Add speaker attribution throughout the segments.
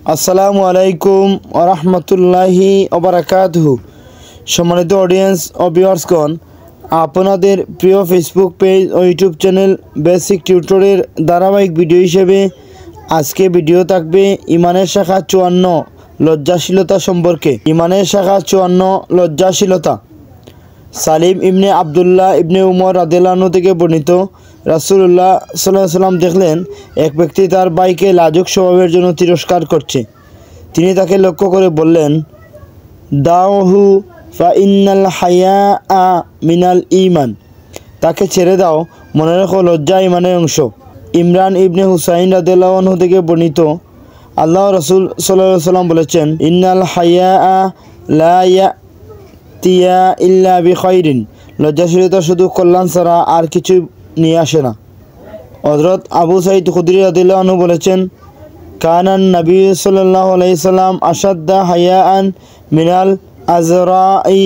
Speaker 1: আসসালামু আলাইকুম ওয়া রাহমাতুল্লাহি ওয়া বারাকাতুহু। সম্মানিত অডিয়েন্স ও ভিউয়ার্সগণ, আপনাদের প্রিয় ফেসবুক পেজ ও ইউটিউব চ্যানেল বেসিক টিউটোরিয়াল ধারাবাহিক ভিডিও হিসেবে আজকে ভিডিও থাকবে ইমানের শাখা 54 লজ্জাশীলতা সম্পর্কে। ইমানের শাখা 54 লজ্জাশীলতা। সালিম ইবনে আবদুল্লাহ ইবনে উমর রাদিয়াল্লাহু আনহু থেকে বর্ণিত, রাসূলুল্লাহ সাল্লাল্লাহু আলাইহি ওয়াসাল্লাম দেখলেন এক ব্যক্তি তার ভাইকে লাজুক স্বভাবের জন্য তিরস্কার করছে। তিনি তাকে লক্ষ্য করে বললেন, দাউহু ফা ইন্নাল হায়াআ মিনাল ঈমান। তাকে ছেড়ে দাও, মনে রেখো লজ্জা ঈমানের অংশ। ইমরান ইবনে হুসাইন রাদিয়াল্লাহু আনহু থেকে বর্ণিত, আল্লাহ রাসূল সাল্লাল্লাহু আলাইহি ওয়াসাল্লাম বলেছেন, ইন্নাল হায়াআ লা তিয়া ইল্লা বিখাইরিন। লজ্জাশীলতা শুধু কল্যাণ ছাড়া আর কিছু নিয়ে আসে না। হযরত আবু সাঈদ খুদরি রাদিয়াল্লাহু আনহু বলেছেন, কানান নবী সাল্লাল্লাহু আলাইহি সাল্লাম আশাদ্দা হায়াআন মিনাল আযরাই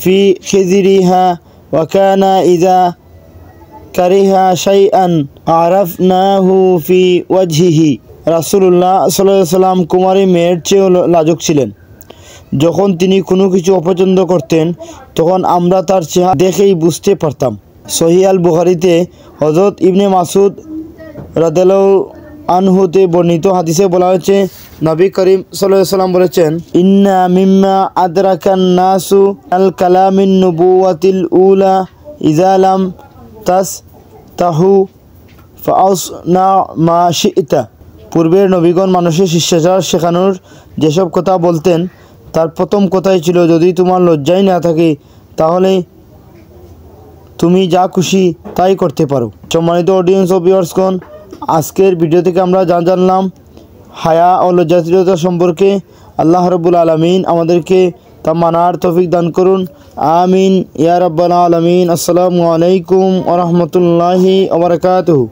Speaker 1: ফি খিজরিহা ওয়া কানা ইযা কারিহা শাইআন আরাফনাহু ফি ওয়াজহিহি। রাসূলুল্লাহ সাল্লাল্লাহু আলাইহি সাল্লাম কুমারী মেয়ের চেয়েও লাজুক ছিলেন। যখন তিনি কোনো কিছু অপছন্দ করতেন তখন আমরা তার চেহারা দেখেই বুঝতে পারতাম। সহিহ আল বুখারীতে হযরত ইবনে মাসউদ রাদিয়াল্লাহু আনহুতে বর্ণিত হাদিসে বলা হয়েছে, নবী করিম সাল্লাল্লাহু আলাইহি ওয়াসাল্লাম বলেছেন, ইন্না মিম্মা আদরাকান নাসু আল কালামিন নুবুওয়াতিল উলা ইযা লাম তাসতাহু ফাসনা মা শি'তা। পূর্বের নবীগণ মানুষের শিষ্টাচার শেখানোর যেসব কথা বলতেন তার প্রথম কথাই ছিল, যদি তোমার লজ্জাই না থাকে তাহলে তুমি যা খুশি তাই করতে পারো। সম্মানিত অডিয়েন্স ও ভিউয়ার্সগণ, আজকের ভিডিও থেকে আমরা জানলাম হায়া ও লজ্জাশীলতা সম্পর্কে। আল্লাহ রাব্বুল আলামিন আমাদেরকে তা মানার তৌফিক দান করুন, আমিন ইয়া রাব্বাল আলামিন। আসসালামু আলাইকুম ওয়া রাহমাতুল্লাহি ওয়া বারাকাতুহু।